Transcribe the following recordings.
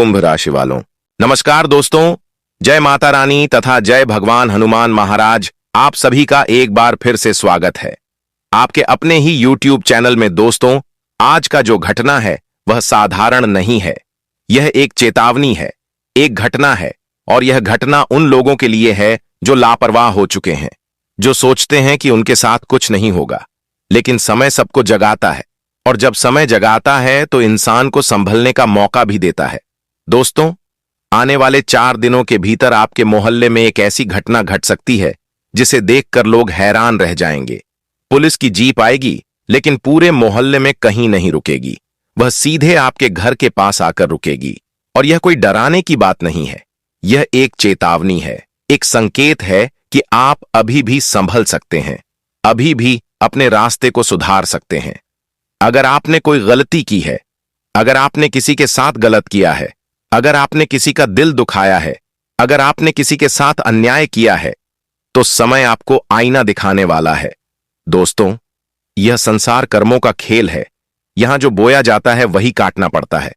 कुंभ राशि वालों, नमस्कार दोस्तों। जय माता रानी तथा जय भगवान हनुमान महाराज। आप सभी का एक बार फिर से स्वागत है आपके अपने ही YouTube चैनल में। दोस्तों, आज का जो घटना है वह साधारण नहीं है। यह एक चेतावनी है, एक घटना है, और यह घटना उन लोगों के लिए है जो लापरवाह हो चुके हैं, जो सोचते हैं कि उनके साथ कुछ नहीं होगा। लेकिन समय सबको जगाता है, और जब समय जगाता है तो इंसान को संभलने का मौका भी देता है। दोस्तों, आने वाले 4 दिनों के भीतर आपके मोहल्ले में एक ऐसी घटना घट सकती है जिसे देखकर लोग हैरान रह जाएंगे। पुलिस की जीप आएगी, लेकिन पूरे मोहल्ले में कहीं नहीं रुकेगी। वह सीधे आपके घर के पास आकर रुकेगी। और यह कोई डराने की बात नहीं है, यह एक चेतावनी है, एक संकेत है कि आप अभी भी संभल सकते हैं, अभी भी अपने रास्ते को सुधार सकते हैं। अगर आपने कोई गलती की है, अगर आपने किसी के साथ गलत किया है, अगर आपने किसी का दिल दुखाया है, अगर आपने किसी के साथ अन्याय किया है, तो समय आपको आईना दिखाने वाला है। दोस्तों, यह संसार कर्मों का खेल है। यहां जो बोया जाता है वही काटना पड़ता है।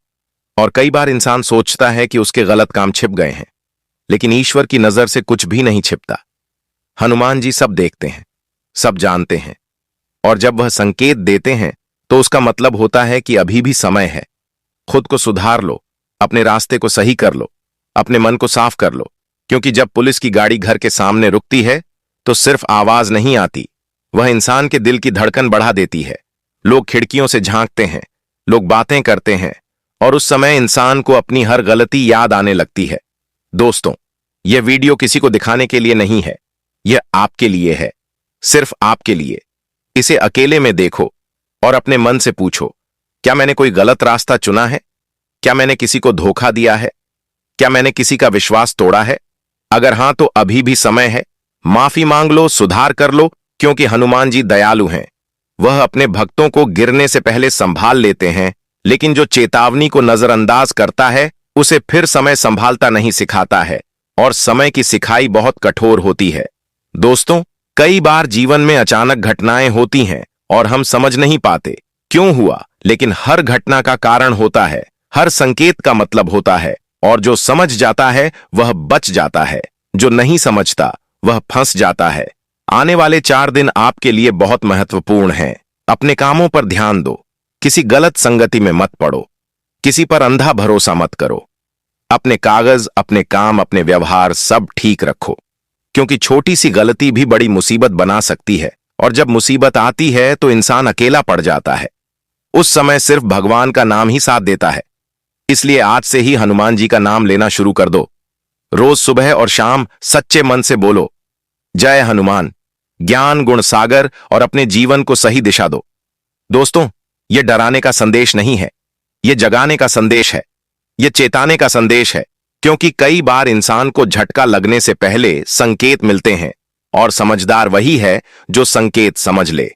और कई बार इंसान सोचता है कि उसके गलत काम छिप गए हैं, लेकिन ईश्वर की नजर से कुछ भी नहीं छिपता। हनुमान जी सब देखते हैं, सब जानते हैं, और जब वह संकेत देते हैं तो उसका मतलब होता है कि अभी भी समय है। खुद को सुधार लो, अपने रास्ते को सही कर लो, अपने मन को साफ कर लो। क्योंकि जब पुलिस की गाड़ी घर के सामने रुकती है तो सिर्फ आवाज नहीं आती, वह इंसान के दिल की धड़कन बढ़ा देती है। लोग खिड़कियों से झांकते हैं, लोग बातें करते हैं, और उस समय इंसान को अपनी हर गलती याद आने लगती है। दोस्तों, यह वीडियो किसी को दिखाने के लिए नहीं है, यह आपके लिए है, सिर्फ आपके लिए। इसे अकेले में देखो और अपने मन से पूछो, क्या मैंने कोई गलत रास्ता चुना है? क्या मैंने किसी को धोखा दिया है? क्या मैंने किसी का विश्वास तोड़ा है? अगर हां, तो अभी भी समय है। माफी मांग लो, सुधार कर लो, क्योंकि हनुमान जी दयालु हैं। वह अपने भक्तों को गिरने से पहले संभाल लेते हैं, लेकिन जो चेतावनी को नजरअंदाज करता है उसे फिर समय संभालता नहीं सिखाता है, और समय की सिखाई बहुत कठोर होती है। दोस्तों, कई बार जीवन में अचानक घटनाएं होती हैं और हम समझ नहीं पाते क्यों हुआ, लेकिन हर घटना का कारण होता है, हर संकेत का मतलब होता है, और जो समझ जाता है वह बच जाता है, जो नहीं समझता वह फंस जाता है। आने वाले 4 दिन आपके लिए बहुत महत्वपूर्ण हैं। अपने कामों पर ध्यान दो, किसी गलत संगति में मत पड़ो, किसी पर अंधा भरोसा मत करो। अपने कागज, अपने काम, अपने व्यवहार सब ठीक रखो, क्योंकि छोटी सी गलती भी बड़ी मुसीबत बना सकती है। और जब मुसीबत आती है तो इंसान अकेला पड़ जाता है। उस समय सिर्फ भगवान का नाम ही साथ देता है। इसलिए आज से ही हनुमान जी का नाम लेना शुरू कर दो। रोज सुबह और शाम सच्चे मन से बोलो, जय हनुमान, ज्ञान गुण सागर, और अपने जीवन को सही दिशा दो। दोस्तों, यह डराने का संदेश नहीं है, यह जगाने का संदेश है, यह चेताने का संदेश है। क्योंकि कई बार इंसान को झटका लगने से पहले संकेत मिलते हैं, और समझदार वही है जो संकेत समझ ले।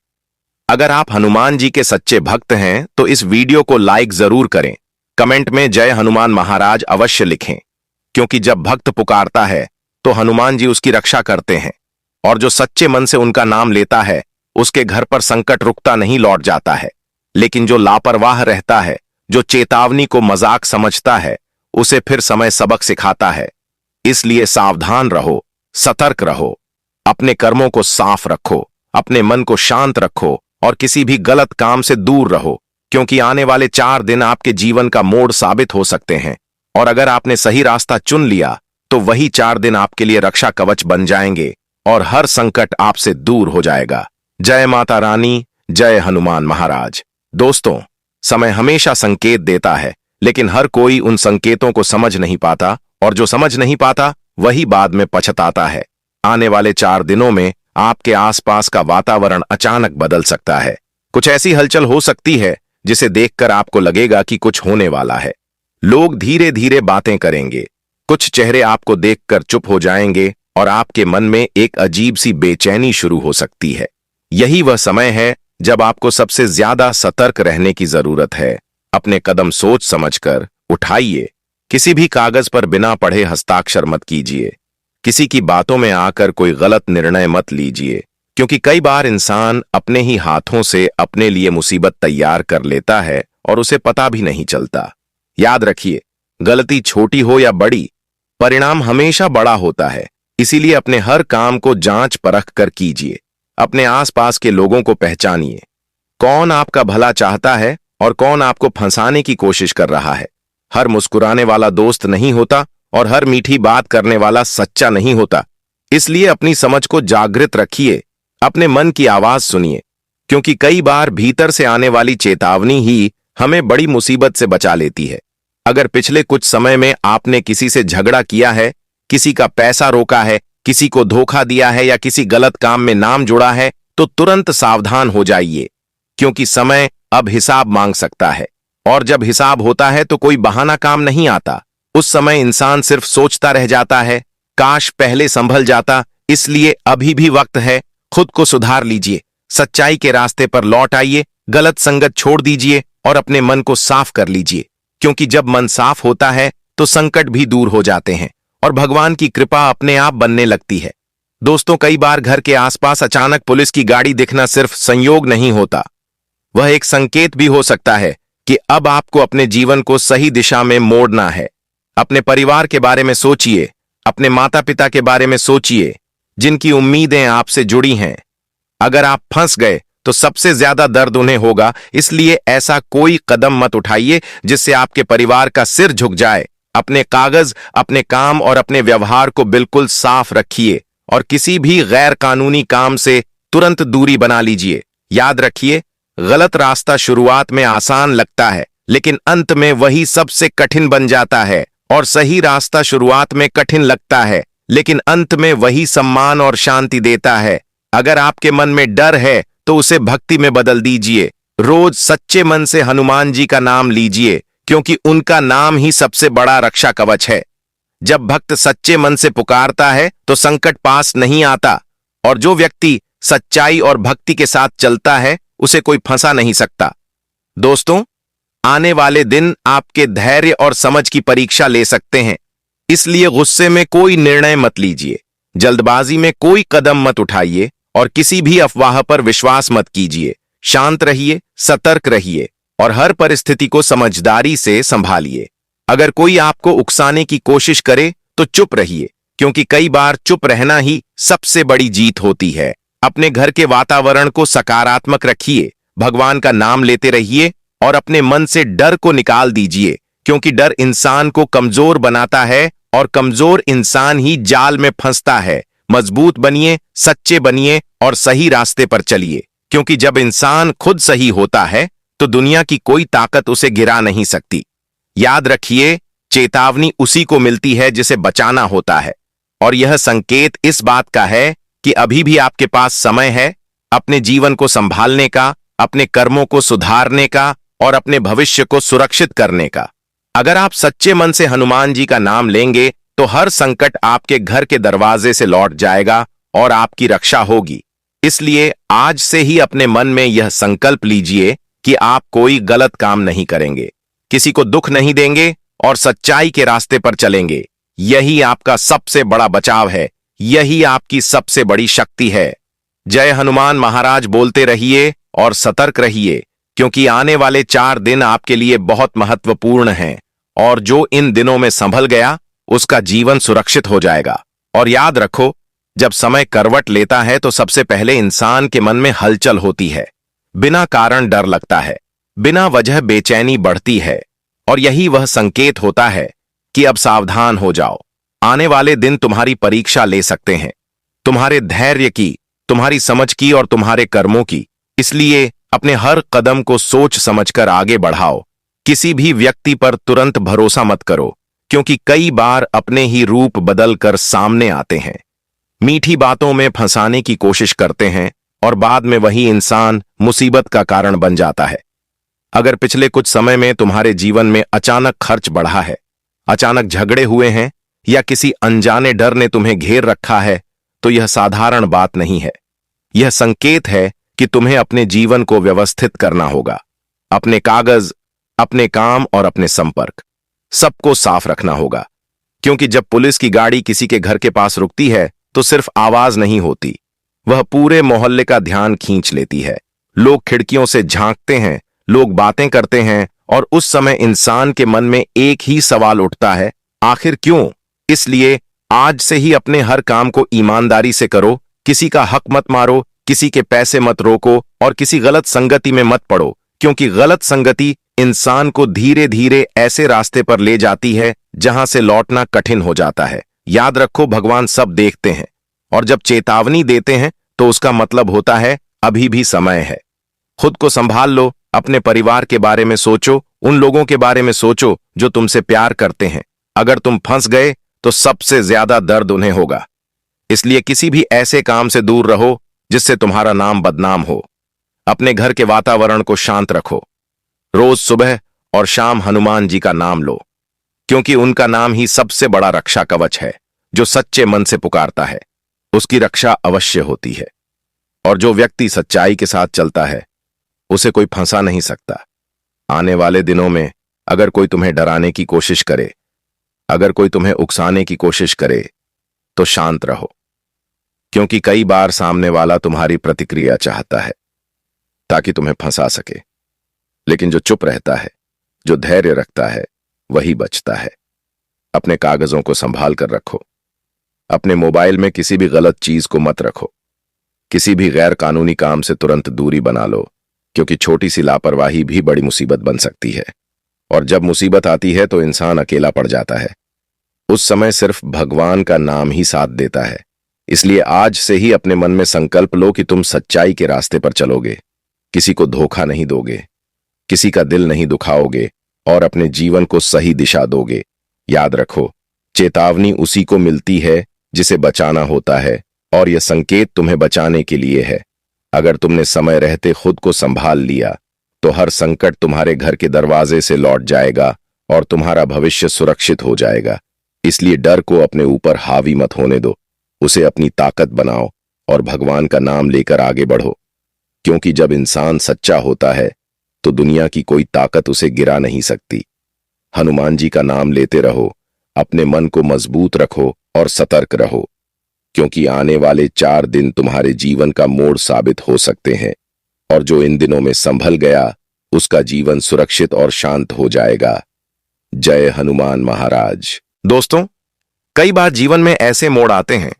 अगर आप हनुमान जी के सच्चे भक्त हैं तो इस वीडियो को लाइक जरूर करें, कमेंट में जय हनुमान महाराज अवश्य लिखें, क्योंकि जब भक्त पुकारता है तो हनुमान जी उसकी रक्षा करते हैं। और जो सच्चे मन से उनका नाम लेता है उसके घर पर संकट रुकता नहीं, लौट जाता है। लेकिन जो लापरवाह रहता है, जो चेतावनी को मजाक समझता है, उसे फिर समय सबक सिखाता है। इसलिए सावधान रहो, सतर्क रहो, अपने कर्मों को साफ रखो, अपने मन को शांत रखो, और किसी भी गलत काम से दूर रहो, क्योंकि आने वाले 4 दिन आपके जीवन का मोड़ साबित हो सकते हैं। और अगर आपने सही रास्ता चुन लिया तो वही 4 दिन आपके लिए रक्षा कवच बन जाएंगे, और हर संकट आपसे दूर हो जाएगा। जय माता रानी, जय हनुमान महाराज। दोस्तों, समय हमेशा संकेत देता है, लेकिन हर कोई उन संकेतों को समझ नहीं पाता, और जो समझ नहीं पाता वही बाद में पछताता है। आने वाले 4 दिनों में आपके आसपास का वातावरण अचानक बदल सकता है। कुछ ऐसी हलचल हो सकती है जिसे देखकर आपको लगेगा कि कुछ होने वाला है। लोग धीरे धीरे बातें करेंगे, कुछ चेहरे आपको देखकर चुप हो जाएंगे, और आपके मन में एक अजीब सी बेचैनी शुरू हो सकती है। यही वह समय है जब आपको सबसे ज्यादा सतर्क रहने की जरूरत है। अपने कदम सोच समझकर उठाइए। किसी भी कागज पर बिना पढ़े हस्ताक्षर मत कीजिए। किसी की बातों में आकर कोई गलत निर्णय मत लीजिए, क्योंकि कई बार इंसान अपने ही हाथों से अपने लिए मुसीबत तैयार कर लेता है और उसे पता भी नहीं चलता। याद रखिए, गलती छोटी हो या बड़ी, परिणाम हमेशा बड़ा होता है। इसीलिए अपने हर काम को जांच परख कर कीजिए। अपने आसपास के लोगों को पहचानिए। कौन आपका भला चाहता है और कौन आपको फंसाने की कोशिश कर रहा है। हर मुस्कुराने वाला दोस्त नहीं होता और हर मीठी बात करने वाला सच्चा नहीं होता। इसलिए अपनी समझ को जागृत रखिए, अपने मन की आवाज सुनिए, क्योंकि कई बार भीतर से आने वाली चेतावनी ही हमें बड़ी मुसीबत से बचा लेती है। अगर पिछले कुछ समय में आपने किसी से झगड़ा किया है, किसी का पैसा रोका है, किसी को धोखा दिया है या किसी गलत काम में नाम जुड़ा है, तो तुरंत सावधान हो जाइए, क्योंकि समय अब हिसाब मांग सकता है। और जब हिसाब होता है तो कोई बहाना काम नहीं आता। उस समय इंसान सिर्फ सोचता रह जाता है, काश पहले संभल जाता। इसलिए अभी भी वक्त है, खुद को सुधार लीजिए, सच्चाई के रास्ते पर लौट आइए, गलत संगत छोड़ दीजिए और अपने मन को साफ कर लीजिए, क्योंकि जब मन साफ होता है तो संकट भी दूर हो जाते हैं और भगवान की कृपा अपने आप बनने लगती है। दोस्तों, कई बार घर के आसपास अचानक पुलिस की गाड़ी दिखना सिर्फ संयोग नहीं होता, वह एक संकेत भी हो सकता है कि अब आपको अपने जीवन को सही दिशा में मोड़ना है। अपने परिवार के बारे में सोचिए, अपने माता पिता के बारे में सोचिए, जिनकी उम्मीदें आपसे जुड़ी हैं। अगर आप फंस गए तो सबसे ज्यादा दर्द उन्हें होगा, इसलिए ऐसा कोई कदम मत उठाइए जिससे आपके परिवार का सिर झुक जाए। अपने कागज, अपने काम और अपने व्यवहार को बिल्कुल साफ रखिए और किसी भी गैर कानूनी काम से तुरंत दूरी बना लीजिए। याद रखिए, गलत रास्ता शुरुआत में आसान लगता है, लेकिन अंत में वही सबसे कठिन बन जाता है, और सही रास्ता शुरुआत में कठिन लगता है, लेकिन अंत में वही सम्मान और शांति देता है। अगर आपके मन में डर है तो उसे भक्ति में बदल दीजिए। रोज सच्चे मन से हनुमान जी का नाम लीजिए, क्योंकि उनका नाम ही सबसे बड़ा रक्षा कवच है। जब भक्त सच्चे मन से पुकारता है तो संकट पास नहीं आता, और जो व्यक्ति सच्चाई और भक्ति के साथ चलता है उसे कोई फंसा नहीं सकता। दोस्तों, आने वाले दिन आपके धैर्य और समझ की परीक्षा ले सकते हैं, इसलिए गुस्से में कोई निर्णय मत लीजिए, जल्दबाजी में कोई कदम मत उठाइए और किसी भी अफवाह पर विश्वास मत कीजिए। शांत रहिए, सतर्क रहिए और हर परिस्थिति को समझदारी से संभालिए। अगर कोई आपको उकसाने की कोशिश करे तो चुप रहिए, क्योंकि कई बार चुप रहना ही सबसे बड़ी जीत होती है। अपने घर के वातावरण को सकारात्मक रखिए, भगवान का नाम लेते रहिए और अपने मन से डर को निकाल दीजिए, क्योंकि डर इंसान को कमजोर बनाता है और कमजोर इंसान ही जाल में फंसता है। मजबूत बनिए, सच्चे बनिए और सही रास्ते पर चलिए, क्योंकि जब इंसान खुद सही होता है तो दुनिया की कोई ताकत उसे गिरा नहीं सकती। याद रखिए, चेतावनी उसी को मिलती है जिसे बचाना होता है, और यह संकेत इस बात का है कि अभी भी आपके पास समय है अपने जीवन को संभालने का, अपने कर्मों को सुधारने का और अपने भविष्य को सुरक्षित करने का। अगर आप सच्चे मन से हनुमान जी का नाम लेंगे तो हर संकट आपके घर के दरवाजे से लौट जाएगा और आपकी रक्षा होगी। इसलिए आज से ही अपने मन में यह संकल्प लीजिए कि आप कोई गलत काम नहीं करेंगे, किसी को दुख नहीं देंगे और सच्चाई के रास्ते पर चलेंगे। यही आपका सबसे बड़ा बचाव है, यही आपकी सबसे बड़ी शक्ति है। जय हनुमान महाराज बोलते रहिए और सतर्क रहिए, क्योंकि आने वाले 4 दिन आपके लिए बहुत महत्वपूर्ण हैं, और जो इन दिनों में संभल गया उसका जीवन सुरक्षित हो जाएगा। और याद रखो, जब समय करवट लेता है तो सबसे पहले इंसान के मन में हलचल होती है, बिना कारण डर लगता है, बिना वजह बेचैनी बढ़ती है, और यही वह संकेत होता है कि अब सावधान हो जाओ। आने वाले दिन तुम्हारी परीक्षा ले सकते हैं, तुम्हारे धैर्य की, तुम्हारी समझ की और तुम्हारे कर्मों की। इसलिए अपने हर कदम को सोच समझकर आगे बढ़ाओ। किसी भी व्यक्ति पर तुरंत भरोसा मत करो, क्योंकि कई बार अपने ही रूप बदलकर सामने आते हैं, मीठी बातों में फंसाने की कोशिश करते हैं और बाद में वही इंसान मुसीबत का कारण बन जाता है। अगर पिछले कुछ समय में तुम्हारे जीवन में अचानक खर्च बढ़ा है, अचानक झगड़े हुए हैं या किसी अनजाने डर ने तुम्हें घेर रखा है, तो यह साधारण बात नहीं है। यह संकेत है कि तुम्हें अपने जीवन को व्यवस्थित करना होगा। अपने कागज, अपने काम और अपने संपर्क सबको साफ रखना होगा, क्योंकि जब पुलिस की गाड़ी किसी के घर के पास रुकती है तो सिर्फ आवाज नहीं होती, वह पूरे मोहल्ले का ध्यान खींच लेती है। लोग खिड़कियों से झांकते हैं, लोग बातें करते हैं और उस समय इंसान के मन में एक ही सवाल उठता है, आखिर क्यों? इसलिए आज से ही अपने हर काम को ईमानदारी से करो, किसी का हक मत मारो, किसी के पैसे मत रोको और किसी गलत संगति में मत पड़ो, क्योंकि गलत संगति इंसान को धीरे धीरे ऐसे रास्ते पर ले जाती है जहां से लौटना कठिन हो जाता है। याद रखो, भगवान सब देखते हैं और जब चेतावनी देते हैं तो उसका मतलब होता है अभी भी समय है। खुद को संभाल लो, अपने परिवार के बारे में सोचो, उन लोगों के बारे में सोचो जो तुमसे प्यार करते हैं। अगर तुम फंस गए तो सबसे ज्यादा दर्द उन्हें होगा। इसलिए किसी भी ऐसे काम से दूर रहो जिससे तुम्हारा नाम बदनाम हो। अपने घर के वातावरण को शांत रखो। रोज सुबह और शाम हनुमान जी का नाम लो, क्योंकि उनका नाम ही सबसे बड़ा रक्षा कवच है। जो सच्चे मन से पुकारता है उसकी रक्षा अवश्य होती है, और जो व्यक्ति सच्चाई के साथ चलता है उसे कोई फंसा नहीं सकता। आने वाले दिनों में अगर कोई तुम्हें डराने की कोशिश करे, अगर कोई तुम्हें उकसाने की कोशिश करे, तो शांत रहो, क्योंकि कई बार सामने वाला तुम्हारी प्रतिक्रिया चाहता है ताकि तुम्हें फंसा सके। लेकिन जो चुप रहता है, जो धैर्य रखता है, वही बचता है। अपने कागजों को संभाल कर रखो। अपने मोबाइल में किसी भी गलत चीज को मत रखो। किसी भी गैर कानूनी काम से तुरंत दूरी बना लो, क्योंकि छोटी सी लापरवाही भी बड़ी मुसीबत बन सकती है। और जब मुसीबत आती है तो इंसान अकेला पड़ जाता है। उस समय सिर्फ भगवान का नाम ही साथ देता है। इसलिए आज से ही अपने मन में संकल्प लो कि तुम सच्चाई के रास्ते पर चलोगे, किसी को धोखा नहीं दोगे, किसी का दिल नहीं दुखाओगे और अपने जीवन को सही दिशा दोगे। याद रखो, चेतावनी उसी को मिलती है जिसे बचाना होता है, और यह संकेत तुम्हें बचाने के लिए है। अगर तुमने समय रहते खुद को संभाल लिया तो हर संकट तुम्हारे घर के दरवाजे से लौट जाएगा और तुम्हारा भविष्य सुरक्षित हो जाएगा। इसलिए डर को अपने ऊपर हावी मत होने दो, उसे अपनी ताकत बनाओ और भगवान का नाम लेकर आगे बढ़ो, क्योंकि जब इंसान सच्चा होता है तो दुनिया की कोई ताकत उसे गिरा नहीं सकती। हनुमान जी का नाम लेते रहो, अपने मन को मजबूत रखो और सतर्क रहो, क्योंकि आने वाले 4 दिन तुम्हारे जीवन का मोड़ साबित हो सकते हैं, और जो इन दिनों में संभल गया उसका जीवन सुरक्षित और शांत हो जाएगा। जय हनुमान महाराज। दोस्तों, कई बार जीवन में ऐसे मोड़ आते हैं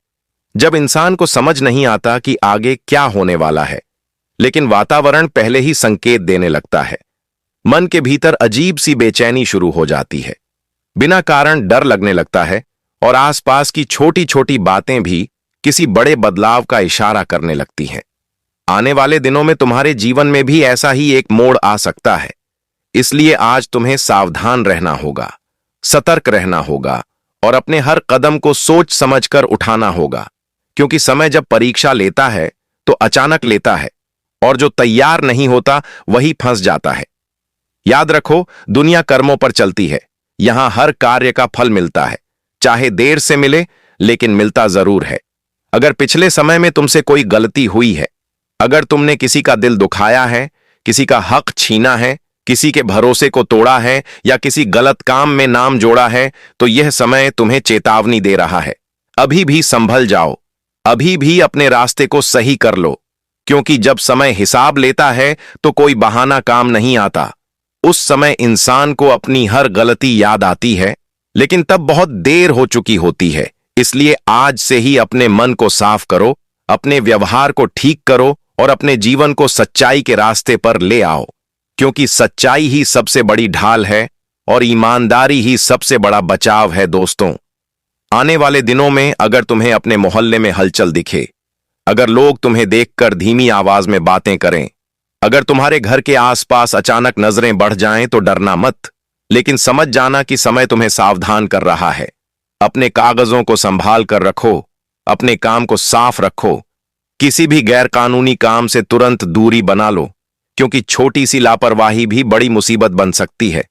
जब इंसान को समझ नहीं आता कि आगे क्या होने वाला है, लेकिन वातावरण पहले ही संकेत देने लगता है। मन के भीतर अजीब सी बेचैनी शुरू हो जाती है, बिना कारण डर लगने लगता है और आसपास की छोटी छोटी बातें भी किसी बड़े बदलाव का इशारा करने लगती हैं। आने वाले दिनों में तुम्हारे जीवन में भी ऐसा ही एक मोड़ आ सकता है। इसलिए आज तुम्हें सावधान रहना होगा, सतर्क रहना होगा और अपने हर कदम को सोच समझकर उठाना होगा, क्योंकि समय जब परीक्षा लेता है तो अचानक लेता है, और जो तैयार नहीं होता वही फंस जाता है। याद रखो, दुनिया कर्मों पर चलती है। यहां हर कार्य का फल मिलता है, चाहे देर से मिले, लेकिन मिलता जरूर है। अगर पिछले समय में तुमसे कोई गलती हुई है, अगर तुमने किसी का दिल दुखाया है, किसी का हक छीना है, किसी के भरोसे को तोड़ा है या किसी गलत काम में नाम जोड़ा है, तो यह समय तुम्हें चेतावनी दे रहा है। अभी भी संभल जाओ, अभी भी अपने रास्ते को सही कर लो, क्योंकि जब समय हिसाब लेता है तो कोई बहाना काम नहीं आता। उस समय इंसान को अपनी हर गलती याद आती है, लेकिन तब बहुत देर हो चुकी होती है। इसलिए आज से ही अपने मन को साफ करो, अपने व्यवहार को ठीक करो और अपने जीवन को सच्चाई के रास्ते पर ले आओ, क्योंकि सच्चाई ही सबसे बड़ी ढाल है और ईमानदारी ही सबसे बड़ा बचाव है। दोस्तों, आने वाले दिनों में अगर तुम्हें अपने मोहल्ले में हलचल दिखे, अगर लोग तुम्हें देखकर धीमी आवाज में बातें करें, अगर तुम्हारे घर के आसपास अचानक नजरें बढ़ जाएं, तो डरना मत, लेकिन समझ जाना कि समय तुम्हें सावधान कर रहा है। अपने कागजों को संभाल कर रखो, अपने काम को साफ रखो, किसी भी गैर कानूनी काम से तुरंत दूरी बना लो, क्योंकि छोटी सी लापरवाही भी बड़ी मुसीबत बन सकती है।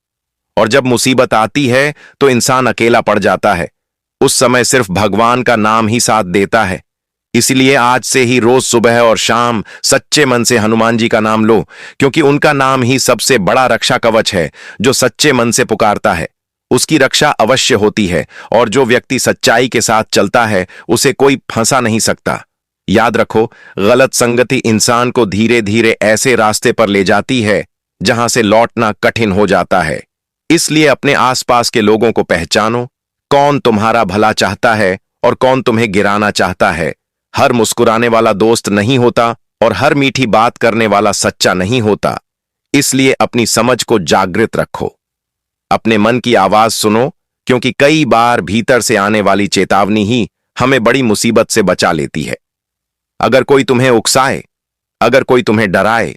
और जब मुसीबत आती है तो इंसान अकेला पड़ जाता है। उस समय सिर्फ भगवान का नाम ही साथ देता है। इसलिए आज से ही रोज सुबह और शाम सच्चे मन से हनुमान जी का नाम लो, क्योंकि उनका नाम ही सबसे बड़ा रक्षा कवच है। जो सच्चे मन से पुकारता है उसकी रक्षा अवश्य होती है, और जो व्यक्ति सच्चाई के साथ चलता है उसे कोई फंसा नहीं सकता। याद रखो, गलत संगति इंसान को धीरे धीरे ऐसे रास्ते पर ले जाती है जहां से लौटना कठिन हो जाता है। इसलिए अपने आसपास के लोगों को पहचानो, कौन तुम्हारा भला चाहता है और कौन तुम्हें गिराना चाहता है। हर मुस्कुराने वाला दोस्त नहीं होता और हर मीठी बात करने वाला सच्चा नहीं होता। इसलिए अपनी समझ को जागृत रखो, अपने मन की आवाज सुनो, क्योंकि कई बार भीतर से आने वाली चेतावनी ही हमें बड़ी मुसीबत से बचा लेती है। अगर कोई तुम्हें उकसाए, अगर कोई तुम्हें डराए,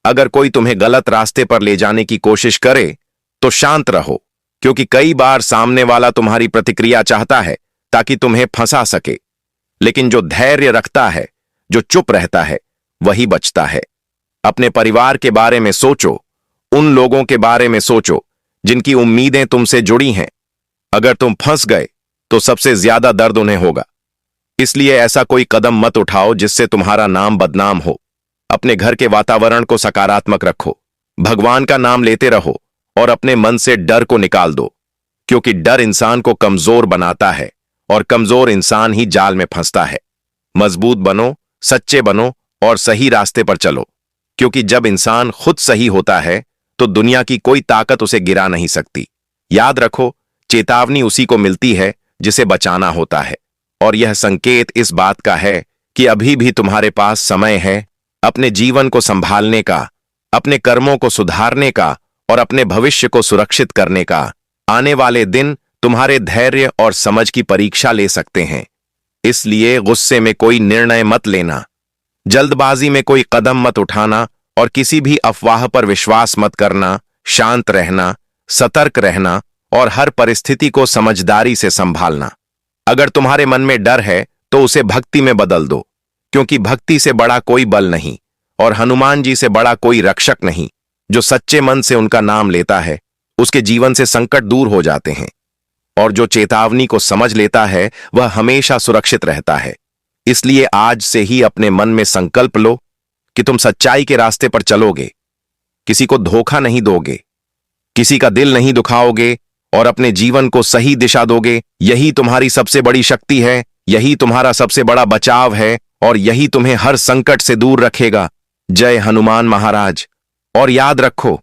अगर कोई तुम्हें गलत रास्ते पर ले जाने की कोशिश करे, तो शांत रहो, क्योंकि कई बार सामने वाला तुम्हारी प्रतिक्रिया चाहता है ताकि तुम्हें फंसा सके। लेकिन जो धैर्य रखता है, जो चुप रहता है, वही बचता है। अपने परिवार के बारे में सोचो, उन लोगों के बारे में सोचो जिनकी उम्मीदें तुमसे जुड़ी हैं। अगर तुम फंस गए तो सबसे ज्यादा दर्द उन्हें होगा। इसलिए ऐसा कोई कदम मत उठाओ जिससे तुम्हारा नाम बदनाम हो। अपने घर के वातावरण को सकारात्मक रखो, भगवान का नाम लेते रहो और अपने मन से डर को निकाल दो, क्योंकि डर इंसान को कमजोर बनाता है और कमजोर इंसान ही जाल में फंसता है। मजबूत बनो, सच्चे बनो और सही रास्ते पर चलो, क्योंकि जब इंसान खुद सही होता है तो दुनिया की कोई ताकत उसे गिरा नहीं सकती। याद रखो, चेतावनी उसी को मिलती है जिसे बचाना होता है, और यह संकेत इस बात का है कि अभी भी तुम्हारे पास समय है अपने जीवन को संभालने का, अपने कर्मों को सुधारने का और अपने भविष्य को सुरक्षित करने का। आने वाले दिन तुम्हारे धैर्य और समझ की परीक्षा ले सकते हैं। इसलिए गुस्से में कोई निर्णय मत लेना, जल्दबाजी में कोई कदम मत उठाना और किसी भी अफवाह पर विश्वास मत करना। शांत रहना, सतर्क रहना और हर परिस्थिति को समझदारी से संभालना। अगर तुम्हारे मन में डर है तो उसे भक्ति में बदल दो, क्योंकि भक्ति से बड़ा कोई बल नहीं और हनुमान जी से बड़ा कोई रक्षक नहीं। जो सच्चे मन से उनका नाम लेता है, उसके जीवन से संकट दूर हो जाते हैं, और जो चेतावनी को समझ लेता है वह हमेशा सुरक्षित रहता है। इसलिए आज से ही अपने मन में संकल्प लो कि तुम सच्चाई के रास्ते पर चलोगे, किसी को धोखा नहीं दोगे, किसी का दिल नहीं दुखाओगे और अपने जीवन को सही दिशा दोगे। यही तुम्हारी सबसे बड़ी शक्ति है, यही तुम्हारा सबसे बड़ा बचाव है और यही तुम्हें हर संकट से दूर रखेगा। जय हनुमान महाराज। और याद रखो,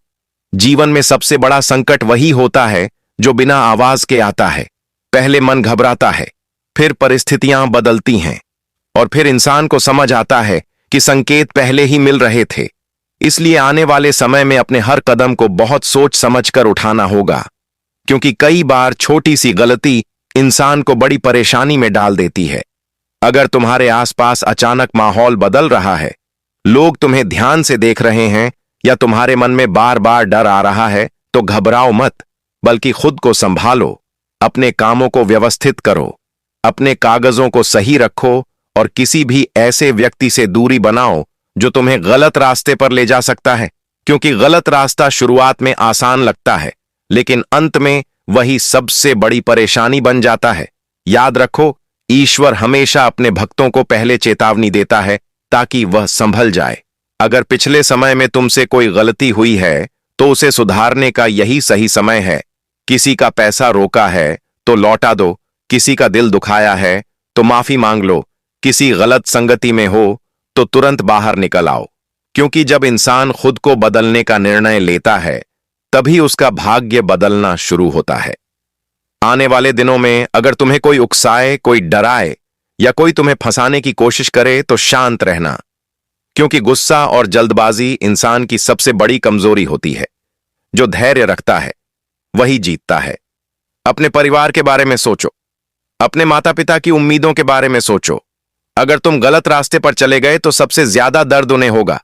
जीवन में सबसे बड़ा संकट वही होता है जो बिना आवाज के आता है। पहले मन घबराता है, फिर परिस्थितियां बदलती हैं और फिर इंसान को समझ आता है कि संकेत पहले ही मिल रहे थे। इसलिए आने वाले समय में अपने हर कदम को बहुत सोच समझकर उठाना होगा, क्योंकि कई बार छोटी सी गलती इंसान को बड़ी परेशानी में डाल देती है। अगर तुम्हारे आसपास अचानक माहौल बदल रहा है, लोग तुम्हें ध्यान से देख रहे हैं या तुम्हारे मन में बार बार डर आ रहा है, तो घबराओ मत, बल्कि खुद को संभालो, अपने कामों को व्यवस्थित करो, अपने कागजों को सही रखो और किसी भी ऐसे व्यक्ति से दूरी बनाओ जो तुम्हें गलत रास्ते पर ले जा सकता है, क्योंकि गलत रास्ता शुरुआत में आसान लगता है लेकिन अंत में वही सबसे बड़ी परेशानी बन जाता है। याद रखो, ईश्वर हमेशा अपने भक्तों को पहले चेतावनी देता है ताकि वह संभल जाए। अगर पिछले समय में तुमसे कोई गलती हुई है तो उसे सुधारने का यही सही समय है। किसी का पैसा रोका है तो लौटा दो, किसी का दिल दुखाया है तो माफी मांग लो, किसी गलत संगति में हो तो तुरंत बाहर निकल आओ, क्योंकि जब इंसान खुद को बदलने का निर्णय लेता है तभी उसका भाग्य बदलना शुरू होता है। आने वाले दिनों में अगर तुम्हें कोई उकसाए, कोई डराए या कोई तुम्हें फंसाने की कोशिश करे तो शांत रहना, क्योंकि गुस्सा और जल्दबाजी इंसान की सबसे बड़ी कमजोरी होती है। जो धैर्य रखता है वही जीतता है। अपने परिवार के बारे में सोचो, अपने माता पिता की उम्मीदों के बारे में सोचो। अगर तुम गलत रास्ते पर चले गए तो सबसे ज्यादा दर्द उन्हें होगा,